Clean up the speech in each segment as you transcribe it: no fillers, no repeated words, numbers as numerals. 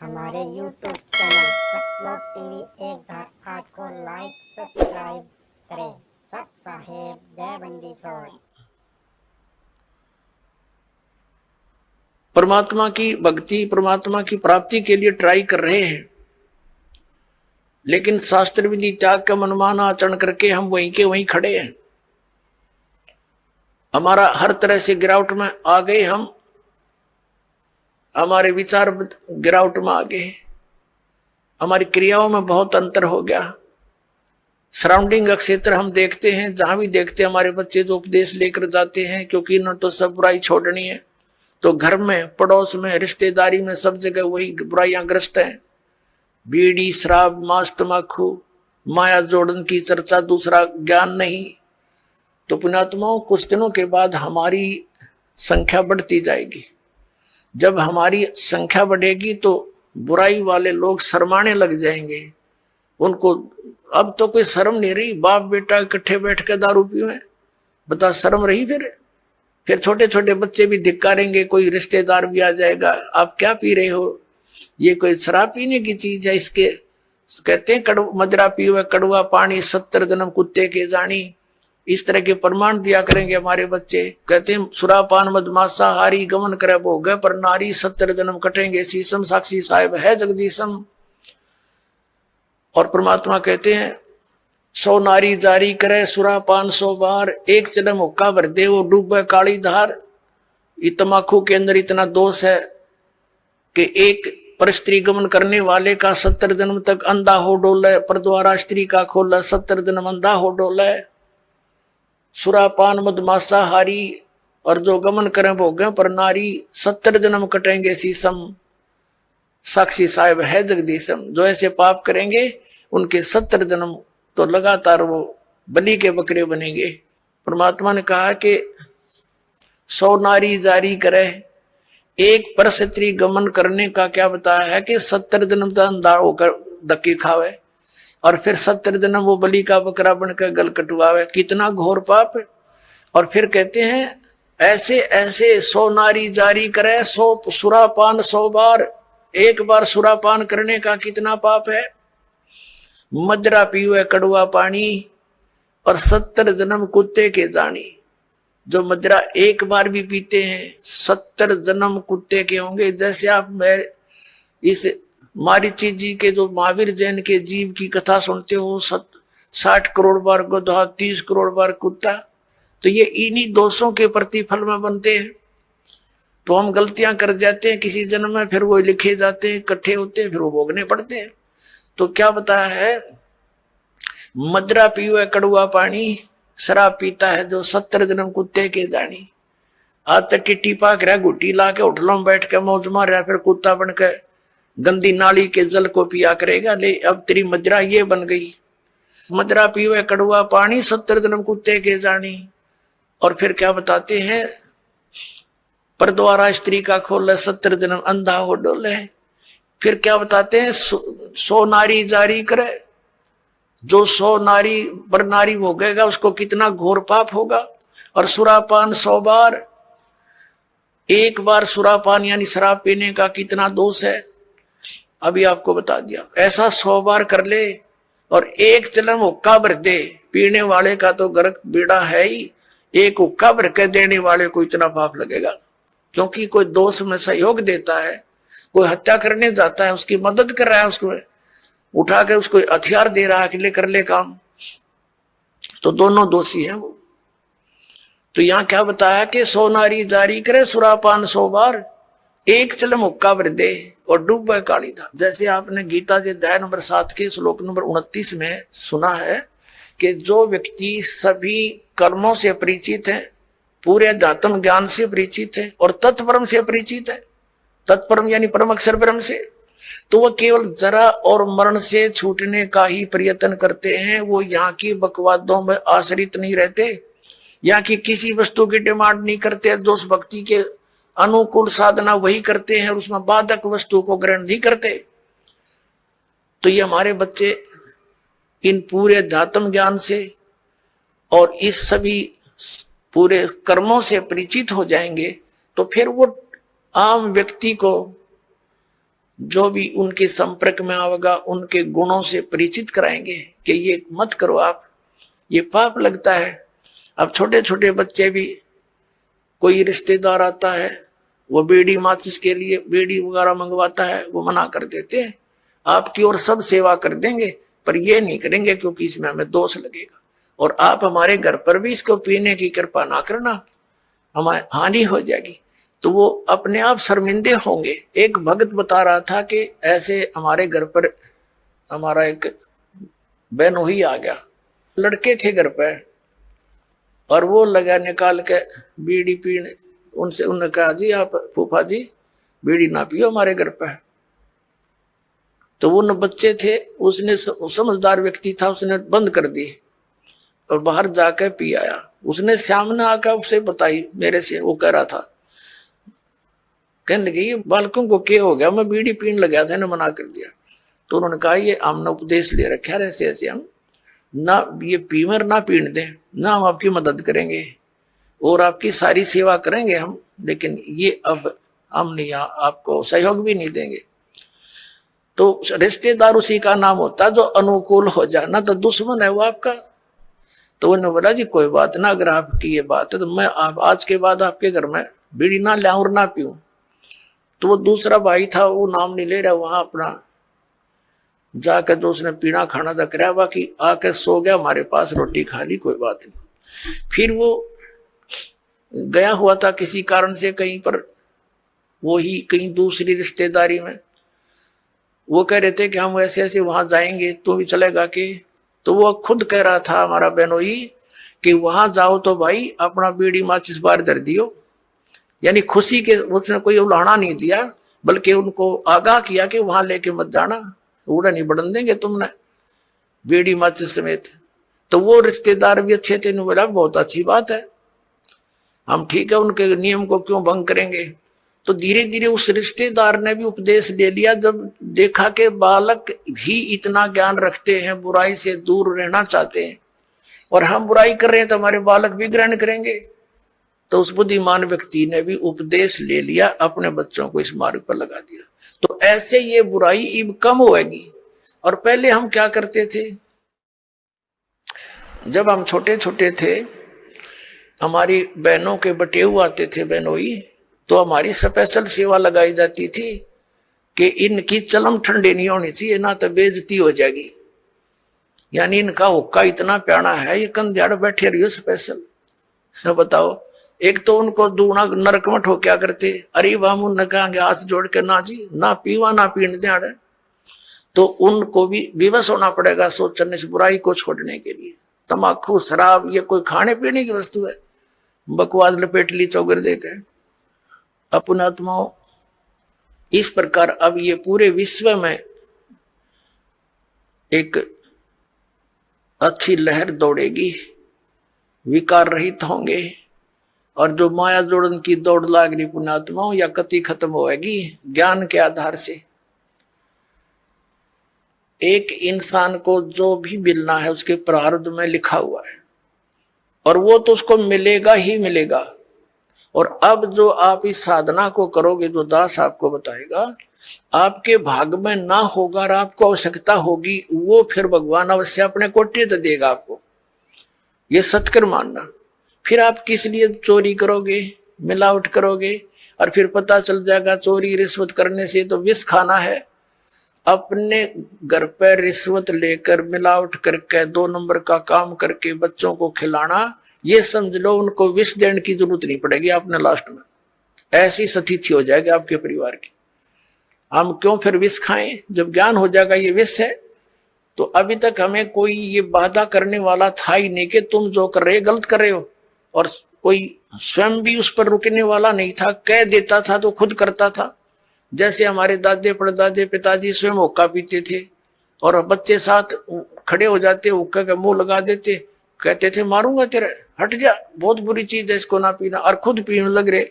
हमारे YouTube channel सतलोक TV 1008 को like subscribe करें। सत साहेब जय बंदी छोड़। परमात्मा की भक्ति, परमात्मा की प्राप्ति के लिए ट्राई कर रहे हैं, लेकिन शास्त्र विधि त्याग का मनमाना आचरण करके हम वहीं के वहीं खड़े हैं। हमारा हर तरह से गिरावट में आ गए, हम हमारे विचार गिरावट में आ गए, हमारी क्रियाओं में बहुत अंतर हो गया। सराउंडिंग का क्षेत्र हम देखते हैं, जहां भी देखते हैं हमारे बच्चे जो उपदेश लेकर जाते हैं, क्योंकि इन्होंने तो सब बुराई छोड़नी है, तो घर में, पड़ोस में, रिश्तेदारी में, सब जगह वही बुराइयां ग्रस्त हैं। बीड़ी, शराब, मांस, तमाकू, माया जोड़न की चर्चा, दूसरा ज्ञान नहीं। तो पुण्यात्माओं, कुछ दिनों के बाद हमारी संख्या बढ़ती जाएगी। जब हमारी संख्या बढ़ेगी तो बुराई वाले लोग शर्माने लग जाएंगे। उनको अब तो कोई शर्म नहीं रही, बाप बेटा इकट्ठे बैठ के दारू पीवे, बता शर्म रही? फिर छोटे छोटे बच्चे भी धिक्कारेंगे, कोई रिश्तेदार भी आ जाएगा, आप क्या पी रहे हो, ये कोई शराब पीने की चीज है? इसके कहते हैं मदरा पीवे कड़वा पानी, 70 जन्म कुत्ते के जानी। इस तरह के प्रमाण दिया करेंगे हमारे बच्चे। कहते हैं सुरापान मदमासा हारी, गमन करे भोग पर नारी, 70 जन्म कटेंगे शीशम, साक्षी साहेब है जगदीशम। और परमात्मा कहते हैं 100 नारी जारी करे सुरापान 100 बार, एक जन्म हुक्का भर दे वो डूबे काली धार। ये तमाकू के अंदर इतना दोष है कि एक पर स्त्री गमन करने वाले का 70 जन्म तक अंधा हो डोले, पर द्वारा स्त्री का खोला 70 जन्म अंधा हो डोले। सुरापान मदमासा हारी, और जो गमन करें भोगे पर नारी, 70 जन्म कटेंगे शीशम, साक्षी साहेब है जगदीशम। जो ऐसे पाप करेंगे उनके 70 जन्म तो लगातार वो बलि के बकरे बनेंगे। परमात्मा ने कहा कि 100 नारी जारी करे, एक पर स्त्री गमन करने का क्या बताया है कि 70 जन्म तक अंधा होकर धक्के खावे, और फिर 70 जन्म वो बलि का बकरा बनकर गल कटवावे। कितना घोर पाप है। और फिर कहते हैं ऐसे ऐसे 100 नारी जारी करे, 100 सुरापान 100 बार, एक बार सुरापान करने का कितना पाप है। मदरा पीवे कड़वा पानी, और 70 जन्म कुत्ते के जानी। जो मदरा एक बार भी पीते हैं 70 जन्म कुत्ते के होंगे। जैसे आप इस मारीची जी के जो महावीर जैन के जीव की कथा सुनते हो, 60 करोड़ बार गधा, 30 करोड़ बार कुत्ता, तो ये इन्हीं दोषों के प्रतिफल में बनते हैं। तो हम गलतियां कर जाते हैं किसी जन्म में, फिर वो लिखे जाते हैं, इकट्ठे होते हैं, फिर वो भोगने पड़ते हैं। तो क्या बताया है, मदरा पीवे कड़वा पानी, शराब पीता है जो 70 जन्म कुत्ते के जानी। आज तक टिट्टी पाक रहा, गुट्टी ला के होटलों में बैठ के मौज मार रहा, फिर कुत्ता बन के गंदी नाली के जल को पिया करेगा। ले अब तेरी मदरा ये बन गई, मदरा पीवे कड़वा पानी, 70 जन्म कुत्ते के जानी। और फिर क्या बताते हैं, पर द्वारा स्त्री का खोले 70 जन्म अंधा हो डोले। फिर क्या बताते हैं, 100 नारी जारी करे, जो 100 नारी पर नारी भोगेगा उसको कितना घोर पाप होगा। और सुरापान 100 बार, एक बार सुरापान यानी शराब पीने का कितना दोष है, अभी आपको बता दिया। ऐसा 100 बार कर ले और एक जन्म हुक्का भर दे, पीने वाले का तो गर्क बेड़ा है ही, एक हुक्का भर के देने वाले को इतना पाप लगेगा। क्योंकि कोई दोष में सहयोग देता है, कोई हत्या करने जाता है, उसकी मदद कर रहा है, उसको उठा के उसको हथियार दे रहा है कि ले कर ले काम, तो दोनों दोषी हैं वो। तो यहां क्या बताया कि 100 नारी जारी करे सुरापान 100 बार, एक चलम हुक्का भर दे और डूबे काली धार। जैसे आपने गीता जी अध्याय नंबर 7 के श्लोक नंबर 29 में सुना है कि जो व्यक्ति सभी कर्मों से परिचित है, पूरे अध्यात्म ज्ञान से परिचित है और तत्परम से परिचित है, तत्परम यानी परम अक्षर ब्रह्म से, तो वह केवल जरा और मरण से छूटने का ही प्रयत्न करते हैं। वो यहाँ की बकवादों में आश्रित नहीं रहते, यहाँ की किसी वस्तु की डिमांड नहीं करते, दोष भक्ति के अनुकूल साधना वही करते हैं, उसमें बाधक वस्तु को ग्रहण नहीं करते। तो ये हमारे बच्चे इन पूरे अध्यात्म ज्ञान से और इस सभी पूरे कर्मों से परिचित हो जाएंगे, तो फिर वो आम व्यक्ति को जो भी उनके संपर्क में आवेगा उनके गुणों से परिचित कराएंगे कि ये मत करो आप, ये पाप लगता है। अब छोटे छोटे बच्चे भी, कोई रिश्तेदार आता है, वो बीड़ी माचिस के लिए बीड़ी वगैरह मंगवाता है, वो मना कर देते हैं। आपकी और सब सेवा कर देंगे पर ये नहीं करेंगे क्योंकि इसमें हमें दोष लगेगा, और आप हमारे घर पर भी इसको पीने की कृपा ना करना, हमारी हानि हो जाएगी। तो वो अपने आप शर्मिंदे होंगे। एक भक्त बता रहा था कि ऐसे हमारे घर पर हमारा एक बहनोई आ गया, लड़के थे घर पर, और वो लगा निकाल के बीड़ी पीने। उनसे उन्होंने कहा जी आप फूफा जी बीड़ी ना पियो हमारे घर पर। तो वो न बच्चे थे, उसने समझदार व्यक्ति था, उसने बंद कर दी और बाहर जाकर पी आया। उसने सामने आकर उसे बताई मेरे से, वो कह रहा था, कहने लगे ये बालकों को क्या हो गया, मैं बीड़ी पीने लगा था, इन्हें मना कर दिया। तो उन्होंने कहा ये हमने उपदेश ले रखा है ऐसे ऐसे, हम ना ये पीवर ना पीने दें, ना हम आपकी मदद करेंगे और आपकी सारी सेवा करेंगे हम, लेकिन ये अब हम नहीं आपको सहयोग भी नहीं देंगे। तो रिश्तेदार उसी का नाम होता है जो अनुकूल हो जाए, ना तो दुश्मन है वो आपका। तो उन्होंने बोला जी कोई बात ना, अगर आपकी ये बात है तो मैं आज के बाद आपके घर में बीड़ी ना लाऊं और ना पीऊं। तो वो दूसरा भाई था, वो नाम नहीं ले रहा, वहां अपना जाकर जो उसने पीना खाना था कराया, बाकी आके सो गया, हमारे पास रोटी खा ली, कोई बात नहीं। फिर वो गया हुआ था किसी कारण से कहीं पर, वो ही कहीं दूसरी रिश्तेदारी में, वो कह रहे थे कि हम ऐसे ऐसे वहां जाएंगे, तो भी चलेगा कि? तो वो खुद कह रहा था हमारा बहनोई कि वहां जाओ तो भाई अपना बीड़ी माचिस बाहर धर दियो, यानी खुशी के, उसने कोई उलाहना नहीं दिया बल्कि उनको आगाह किया कि वहां लेके मत जाना, उड़ा नहीं बढ़न देंगे तुमने बीड़ी माचिस समेत। तो वो रिश्तेदार भी अच्छे थे, बोला बहुत अच्छी बात है, हम ठीक है, उनके नियम को क्यों भंग करेंगे। तो धीरे धीरे उस रिश्तेदार ने भी उपदेश ले लिया, जब देखा कि बालक भी इतना ज्ञान रखते हैं, बुराई से दूर रहना चाहते हैं, और हम बुराई कर रहे हैं तो हमारे बालक भी ग्रहण करेंगे। तो उस बुद्धिमान व्यक्ति ने भी उपदेश ले लिया, अपने बच्चों को इस मार्ग पर लगा दिया। तो ऐसे ये बुराई अब कम होगी। और पहले हम क्या करते थे, जब हम छोटे छोटे थे, हमारी बहनों के बटेऊ आते थे बहनोई, तो हमारी स्पेशल सेवा लगाई जाती थी कि इनकी चलम ठंडी नहीं होनी चाहिए, ना तो बेइज्जती हो जाएगी, यानी इनका हुक्का इतना प्यारा है, ये कंध्याड़ बैठे रहियो स्पेशल। बताओ, एक तो उनको दूना नरकमठ हो क्या करते, अरे हम उनने कहेंगे हाथ जोड़ के ना जी ना पीवा ना पीने दे, तो उनको भी विवश होना पड़ेगा सोचने से बुराई को छोड़ने के लिए। तम्बाकू शराब ये कोई खाने पीने की वस्तु है, बकवास लपेट ली चौगर देकर अपने आत्माओं। इस प्रकार अब ये पूरे विश्व में एक अच्छी लहर दौड़ेगी, विकार रहित होंगे, और जो माया जोड़न की दौड़ लाग रही पुण्यात्माओं या कति खत्म होएगी ज्ञान के आधार से। एक इंसान को जो भी मिलना है उसके प्रारब्ध में लिखा हुआ है, और वो तो उसको मिलेगा ही मिलेगा। और अब जो आप इस साधना को करोगे, जो दास आपको बताएगा, आपके भाग में ना होगा और आपको आवश्यकता होगी, वो फिर भगवान अवश्य अपने कोटि तो देगा आपको, ये सत्कर मानना। फिर आप किस लिए चोरी करोगे, मिलावट करोगे, और फिर पता चल जाएगा चोरी रिश्वत करने से तो विष खाना है। अपने घर पर रिश्वत लेकर मिलावट करके 2 नंबर का काम करके बच्चों को खिलाना, ये समझ लो उनको विष देने की जरूरत नहीं पड़ेगी आपने लास्ट में, ऐसी स्थिति हो जाएगी आपके परिवार की। हम क्यों फिर विष खाएं जब ज्ञान हो जाएगा ये विष है। तो अभी तक हमें कोई ये बाधा करने वाला था ही नहीं कि तुम जो कर रहे गलत कर रहे हो, और कोई स्वयं भी उस पर रुकने वाला नहीं था, कह देता था तो खुद करता था। जैसे हमारे दादे परदादे पिताजी स्वयं हुक्का पीते थे और बच्चे साथ खड़े हो जाते, हुक्का का मुंह लगा देते, कहते थे मारूंगा तेरे, हट जा, बहुत बुरी चीज है इसको ना पीना, और खुद पीने लग रहे।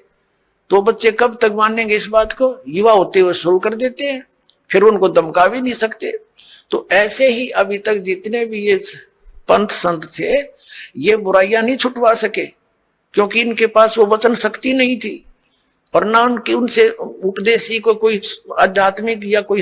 तो बच्चे कब तक मानेंगे इस बात को, युवा होते हुए शुरू कर देते हैं, फिर उनको धमका भी नहीं सकते। तो ऐसे ही अभी तक जितने भी ये पंथ संत थे, ये बुराइयां नहीं छुटवा सके, क्योंकि इनके पास वो वचन शक्ति नहीं थी। और ना उनकी उनसे उपदेशी को कोई आध्यात्मिक या कोई